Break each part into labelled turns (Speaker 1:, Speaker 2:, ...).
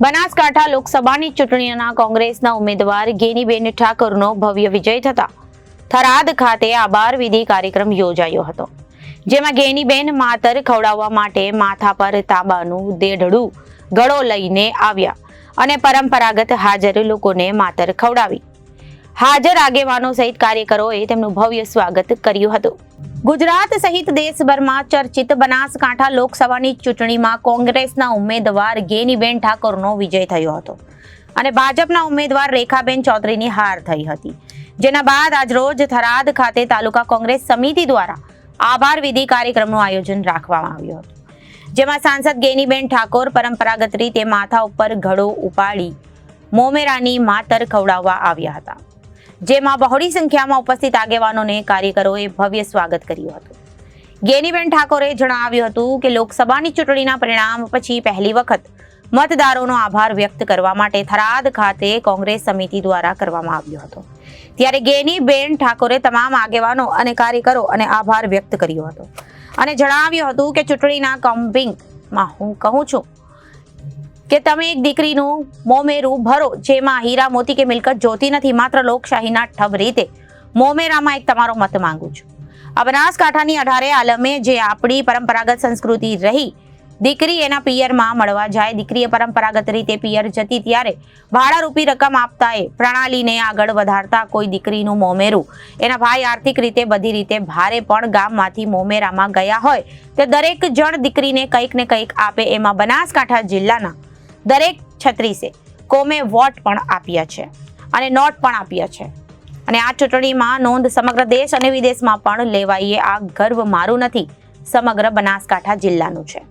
Speaker 1: બનાસકાંઠા લોકસભાની ચૂંટણીના કોંગ્રેસના ઉમેદવાર ગેનીબેન ઠાકોરનો ભવ્ય વિજય થતા થરાદ ખાતે આભાર વિધિ કાર્યક્રમ યોજાયો હતો, જેમાં ગેનીબેન માતર ખવડાવવા માટે માથા પર તાંબાનું દેઢડું ગળો લઈને આવ્યા અને પરંપરાગત હાજર લોકોને માતર ખવડાવી. હાજર આગેવાનો સહિત કાર્યકરોએ તેમનું ભવ્ય સ્વાગત કર્યું હતું. ગુજરાત સહિત દેશભરમાં ચર્ચિત બનાસકાંઠા લોકસભાની ચૂંટણીમાં કોંગ્રેસના ઉમેદવાર ગેનીબેન ઠાકોરનો વિજય થયો હતો અને ભાજપના ઉમેદવાર રેખાબેન ચૌધરીની હાર થઈ હતી, જેના બાદ આજરોજ થરાદ ખાતે તાલુકા કોંગ્રેસ સમિતિ દ્વારા આભાર વિધિ કાર્યક્રમનું આયોજન રાખવામાં આવ્યું હતું, જેમાં સાંસદ ગેનીબેન ઠાકોર પરંપરાગત રીતે માથા ઉપર ઘડો ઉપાડી મોમેરાની માતર ખવડાવવા આવ્યા હતા, જેમાં બહોળી સંખ્યામાં ઉપસ્થિત આગેવાનોને કાર્યકરોએ ભવ્ય સ્વાગત કર્યું હતું. ગેનીબેન ઠાકોરે જણાવ્યું હતું કે લોકસભાની ચૂંટણીના પરિણામ પછી પહેલી વખત મતદારોનો આભાર વ્યક્ત કરવા માટે થરાદ ખાતે કોંગ્રેસ સમિતિ દ્વારા કરવામાં આવ્યો હતો, ત્યારે ગેનીબેન ઠાકોરે તમામ આગેવાનો અને કાર્યકરો અને આભાર વ્યક્ત કર્યો હતો અને જણાવ્યું હતું કે ચૂંટણીના કેમ્પિંગમાં હું કહું છું કે તમે એક દીકરીનું મોમેરું ભરો, જેમાં હીરા મોતી કે મિલકત જોતી નથી, માત્ર લોકશાહીના ઠબ રીતે મોમેરામાં એક તમારો મત માંગુ છું. આ બનાસકાંઠાની 18 આલમે જે આપણી પરંપરાગત સંસ્કૃતિ રહી, દીકરી એના પિયરમાં મળવા જાય, દીકરીએ પરંપરાગત રીતે પિયર જતી ત્યારે ભાડારૂપી રકમ આપતા એ પ્રણાલીને આગળ વધારતા કોઈ દીકરીનું મોમેરું એના ભાઈ આર્થિક રીતે બધી રીતે ભારે પણ ગામમાંથી મોમેરામાં ગયા હોય તે દરેક જણ દીકરીને કંઈક ને કંઈક આપે, એમાં બનાસકાંઠા જિલ્લાના દરેક 36 કોમે વોટ પણ આપ્યા છે અને નોટ પણ આપ્યા છે અને આ ચૂંટણીમાં નોંધ સમગ્ર દેશ અને વિદેશમાં પણ લેવાઈએ. આ ગર્વ મારું નથી, સમગ્ર બનાસકાંઠા જિલ્લાનું છે.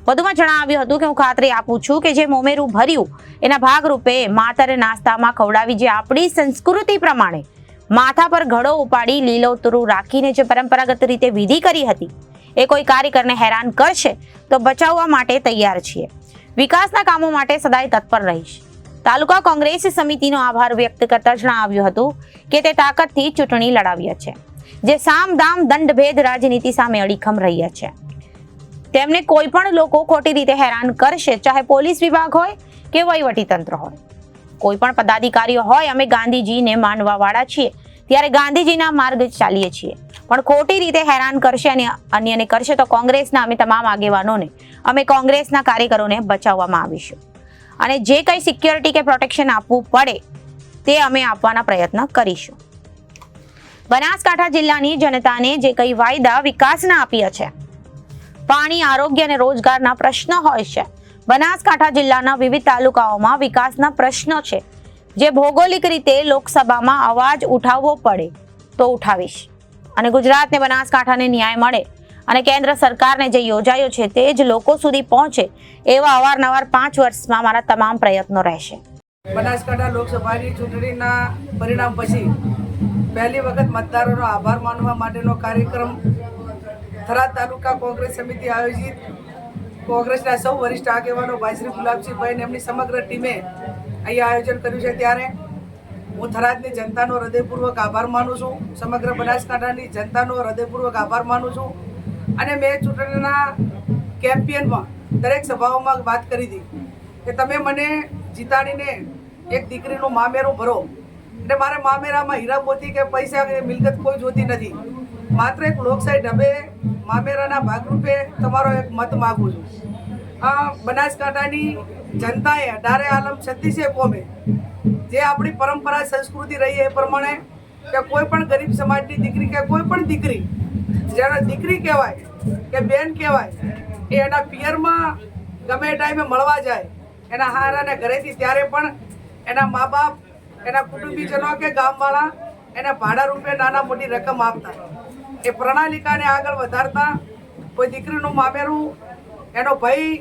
Speaker 1: વધુમાં જણાવ્યું હતું કે હું ખાતરી આપું છું કે જે મોમેરું ભર્યું એના ભાગરૂપે માતર નાસ્તામાં ખવડાવી, જે આપણી સંસ્કૃતિ પ્રમાણે માથા પર ઘડો ઉપાડી લીલોતરું રાખીને જે પરંપરાગત રીતે વિધિ કરી હતી, એ કોઈ કાર્યકરને હેરાન કરશે તો બચાવવા માટે તૈયાર છીએ. વિકાસના કામો માટે સદાય તત્પર રહીશ. તાલુકા કોંગ્રેસ સમિતિનો આભાર વ્યક્ત કરતા જણાવ્યું હતું કે તે તાકાતથી ચૂંટણી લડાવ્યા છે, જે સામ દામ દંડ ભેદ રાજનીતિ સામે અડીખમ રહ્યા છે. તેમને કોઈ પણ લોકો ખોટી રીતે હેરાન કરશે, ચાહે પોલીસ વિભાગ હોય કે વહીવટી તંત્ર હોય, કોઈ પણ પદાધિકારીઓ હોય, અમે ગાંધીજીને માનવા વાળા છીએ, ત્યારે ગાંધીજીના માર્ગ ચાલીએ છીએ, પણ ખોટી રીતે હેરાન કરશે અને અન્યને કરશે તો કોંગ્રેસના અમે તમામ આગેવાનોને, અમે કોંગ્રેસના કાર્યકરોને બચાવવામાં આવીશું અને જે કંઈ સિક્યોરિટી કે પ્રોટેક્શન આપવું પડે તે અમે આપવાના પ્રયત્ન કરીશું. બનાસકાંઠા જિલ્લાની જનતાને જે કંઈ વાયદા વિકાસના આપ્યા છે, પાણી, આરોગ્ય અને રોજગારના પ્રશ્નો હોય છે, બનાસકાંઠા જિલ્લાના વિવિધ તાલુકાઓમાં વિકાસના પ્રશ્નો છે, જે ભૌગોલિક રીતે લોકસભામાં અવાજ ઉઠાવવો પડે તો ઉઠાવીશ અને ગુજરાતને, બનાસકાંઠાને ન્યાય મળે અને કેન્દ્ર સરકારને જે યોજાયો છે તે જ લોકો સુધી પહોંચે એવા અવારનવાર 5 વર્ષમાં મારા તમામ પ્રયત્નો રહેશે.
Speaker 2: બનાસકાંઠા લોકસભાની ચૂંટણીના પરિણામ પછી પહેલી વખત મતદારોનો આભાર માનવા માટેનો કાર્યક્રમ થરાદ તાલુકા કોંગ્રેસ સમિતિ આયોજિત કોંગ્રેસના સૌ વરિષ્ઠ આગેવાનો ભાઈ શ્રી ગુલાબસિંહભાઈ એમની સમગ્ર ટીમે અહીંયા આયોજન કર્યું છે, ત્યારે હું થરાદની જનતાનો હૃદયપૂર્વક આભાર માનું છું, સમગ્ર બનાસકાંઠાની જનતાનો હૃદયપૂર્વક આભાર માનું છું. અને મેં ચૂંટણીના કેમ્પેનમાં દરેક સભાઓમાં વાત કરી હતી કે તમે મને જીતાડીને એક દીકરીનું મામેરું ભરો, એટલે મારે મામેરામાં હીરા મોતી કે પૈસા કે મિલકત કોઈ જોતી નથી, માત્ર એક લોકશાહી ઢબે મામેરાના ભાગરૂપે તમારો એક મત માગું છું. બનાસકાંઠાની જનતાએ 18 આલમ 36 કોમે જે આપણી પરંપરા સંસ્કૃતિ રહી એ પ્રમાણે કે કોઈ પણ ગરીબ સમાજની દીકરી કે કોઈ પણ દીકરી જેને દીકરી કહેવાય કે બેન કહેવાય, એ એના પિયરમાં ગમે ટાઈમે મળવા જાય એના હારાને ઘરેથી, ત્યારે પણ એના મા બાપ, એના કુટુંબીજનો કે ગામવાળા એને ભાડા રૂપે નાના મોટી રકમ આપતા, એ પ્રણાલિકાને આગળ વધારતા કોઈ દીકરીનું મામેરું એનો ભાઈ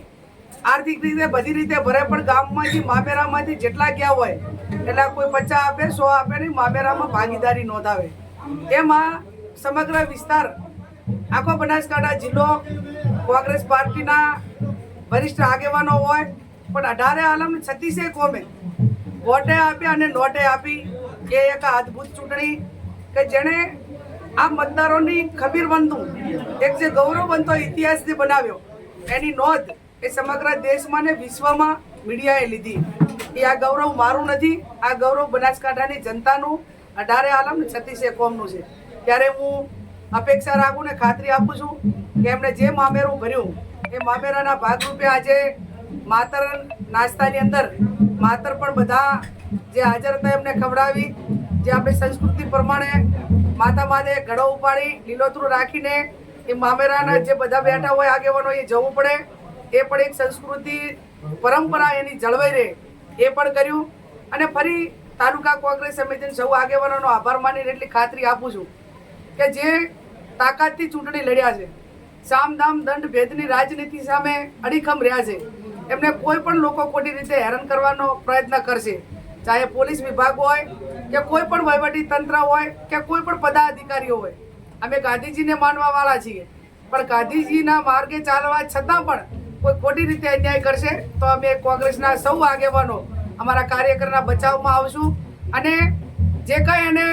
Speaker 2: આર્થિક રીતે બધી રીતે ભરે, પણ ગામમાંથી મામેરામાંથી જેટલા ગયા હોય એટલે કોઈ 50 આપે 100 આપે નહીં, મામેરામાં ભાગીદારી નોંધાવે. એમાં સમગ્ર વિસ્તાર આખો બનાસકાંઠા જિલ્લો કોંગ્રેસ પાર્ટીના વરિષ્ઠ આગેવાનો હોય, પણ 18 આલમ 36 કોમે વોટે આપી અને નોટે આપી. એ એક અદ્ભુત ચૂંટણી કે જેણે આ મતદારોની ખબીરબંધુ એક જે ગૌરવવંતો ઇતિહાસથી બનાવ્યો, એની નોંધ એ સમગ્ર દેશમાં ને વિશ્વમાં મીડિયાએ લીધી એ આ ગૌરવ મારું નથી, આ ગૌરવ બનાસકાંઠાની જનતાનું 18 આલમ ને 36 કોમનું છે. ત્યારે હું અપેક્ષા રાખું ને ખાતરી આપું છું કે એમણે જે મામેરું ભર્યું એ મામેરાના ભાગરૂપે આજે માતર નાસ્તાની અંદર માતર પણ બધા જે હાજર હતા એમને ખવડાવી, જે આપણી સંસ્કૃતિ પ્રમાણે માતા માથે ઘડો ઉપાડી લીલોતરું રાખીને એ મામેરાના જે બધા બેઠા હોય આગેવાનો એ જવું પડે, એ પણ એક સંસ્કૃતિ પરંપરા એની જળવાઈ રહે એ પણ કર્યું. અને ફરી તાલુકા કોંગ્રેસ સમિતિના સૌ આગેવાનોનો આભાર માનીને એટલી ખાતરી આપું છું કે જે તાકાતથી ચૂંટણી લડ્યા છે, સામ દામ દંડ ભેદની રાજનીતિ સામે અડીખમ રહ્યા છે, એમને કોઈ પણ લોકો ખોટી રીતે હેરાન કરવાનો પ્રયત્ન કરશે, ચાહે પોલીસ વિભાગ હોય કે કોઈ પણ વહીવટી તંત્ર હોય કે કોઈ પણ પદાધિકારીઓ હોય. અમે ગાંધીજીને માનવાવાળા છીએ, પણ ગાંધીજીના માર્ગે ચાલવા છતાં પણ કોઈ ખોટી રીતે અન્યાય કરશે તો અમે કોંગ્રેસના સૌ આગેવાનો અમારા કાર્યકરના બચાવમાં આવશું અને જે કંઈ એને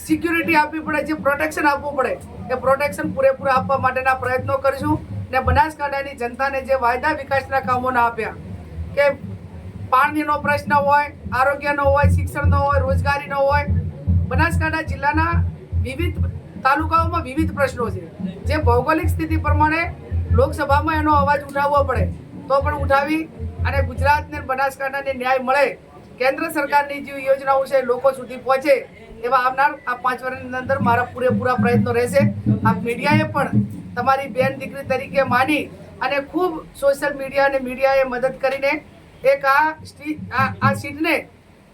Speaker 2: સિક્યુરિટી આપવી પડે, જે પ્રોટેક્શન આપવું પડે એ પ્રોટેક્શન પૂરેપૂરું આપવા માટેના પ્રયત્નો કરીશું. ને બનાસકાંઠાની જનતાને જે વાયદા વિકાસના કામોના આપ્યા કે પાણીનો પ્રશ્ન હોય, આરોગ્યનો હોય, શિક્ષણનો હોય, રોજગારીનો હોય, બનાસકાંઠા જિલ્લાના વિવિધ તાલુકાઓમાં વિવિધ પ્રશ્નો છે, જે ભૌગોલિક સ્થિતિ પ્રમાણે લોકસભામાં એનો અવાજ ઉઠાવવો પડે તો પણ ઉઠાવી અને ગુજરાતને બનાસકાંઠાને ન્યાય મળે, કેન્દ્ર સરકારની જે યોજનાઓ છે લોકો સુધી પહોંચે એવા આવનાર આ 5 વર્ષની અંદર મારા પૂરેપૂરા પ્રયત્નો રહેશે. આ મીડિયાએ પણ તમારી બેન દીકરી તરીકે માની અને ખૂબ સોશિયલ મીડિયા અને મીડિયાએ મદદ કરીને એક આ સીટને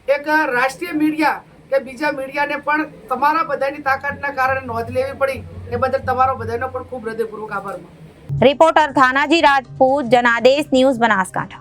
Speaker 2: એક રાષ્ટ્રીય મીડિયા કે બીજા મીડિયાને પણ તમારા બધાની તાકાતના કારણે નોંધ લેવી પડી, એ બદલ તમારો બધાનો પણ ખૂબ હૃદયપૂર્વક આભાર.
Speaker 1: Reporter Thanaji Rajput, Janadesh news, Banaskantha.